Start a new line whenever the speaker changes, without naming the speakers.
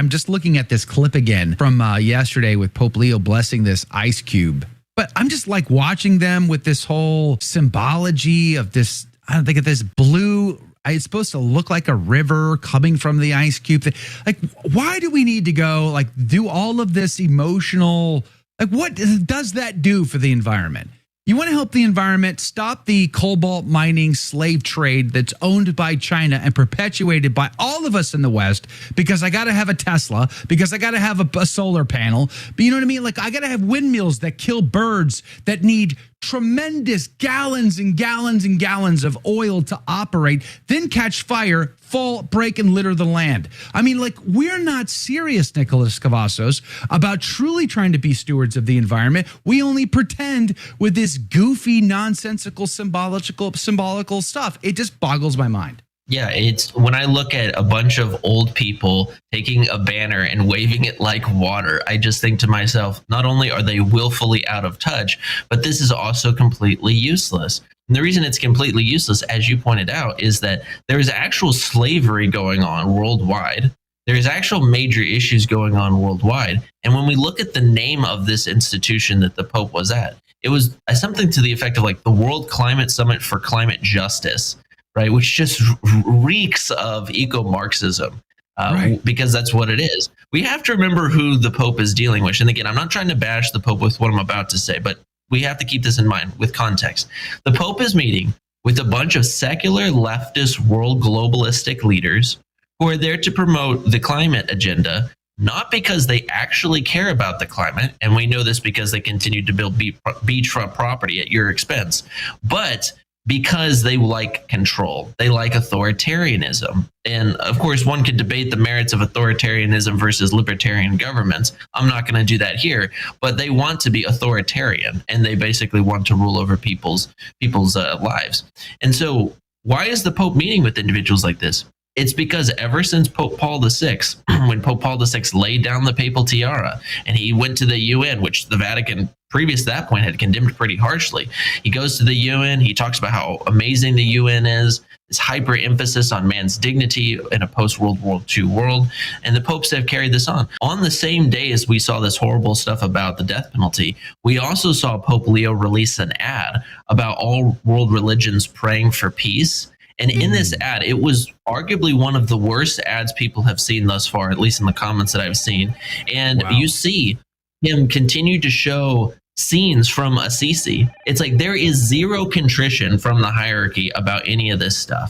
I'm just looking at this clip again from yesterday with Pope Leo blessing this ice cube. But I'm just like watching them with this whole symbology of this, I don't think of this blue, it's supposed to look like a river coming from the ice cube. Like, why do we need to go like do all of this emotional, like what does that do for the environment? You want to help the environment, stop the cobalt mining slave trade that's owned by China and perpetuated by all of us in the West, because I got to have a Tesla, because I got to have a solar panel. But you know what I mean? Like, I got to have windmills that kill birds that need tremendous gallons and gallons and gallons of oil to operate, then catch fire, fall, break, and litter the land. I mean, like, we're not serious, Nicholas Cavazos, about truly trying to be stewards of the environment. We only pretend with this goofy, nonsensical, symbolical stuff. It just boggles my mind.
Yeah, it's when I look at a bunch of old people taking a banner and waving it like water, I just think to myself, not only are they willfully out of touch, but this is also completely useless. And the reason it's completely useless, as you pointed out, is that there is actual slavery going on worldwide. There's actual major issues going on worldwide. And when we look at the name of this institution that the Pope was at, it was something to the effect of like the World Climate Summit for Climate Justice. Right, which just reeks of eco-Marxism, right, because that's what it is. We have to remember who the Pope is dealing with. And again, I'm not trying to bash the Pope with what I'm about to say, but we have to keep this in mind with context. The Pope is meeting with a bunch of secular leftist world globalistic leaders who are there to promote the climate agenda, not because they actually care about the climate, and we know this because they continue to build beachfront property at your expense, but because they like control. They like authoritarianism. And of course, one could debate the merits of authoritarianism versus libertarian governments. I'm not going to do that here, but they want to be authoritarian, and they basically want to rule over people's lives. And so why is the Pope meeting with individuals like this? It's because ever since Pope Paul VI, when Pope Paul VI laid down the papal tiara and he went to the UN, which the Vatican previous to that point had condemned pretty harshly. He goes to the UN. He talks about how amazing the UN is, this hyper emphasis on man's dignity in a post-World War II world. And the popes have carried this on. On the same day as we saw this horrible stuff about the death penalty, we also saw Pope Leo release an ad about all world religions praying for peace. And in this ad, it was arguably one of the worst ads people have seen thus far, at least in the comments that I've seen. And you see him continue to show scenes from Assisi. It's like there is zero contrition from the hierarchy about any of this stuff.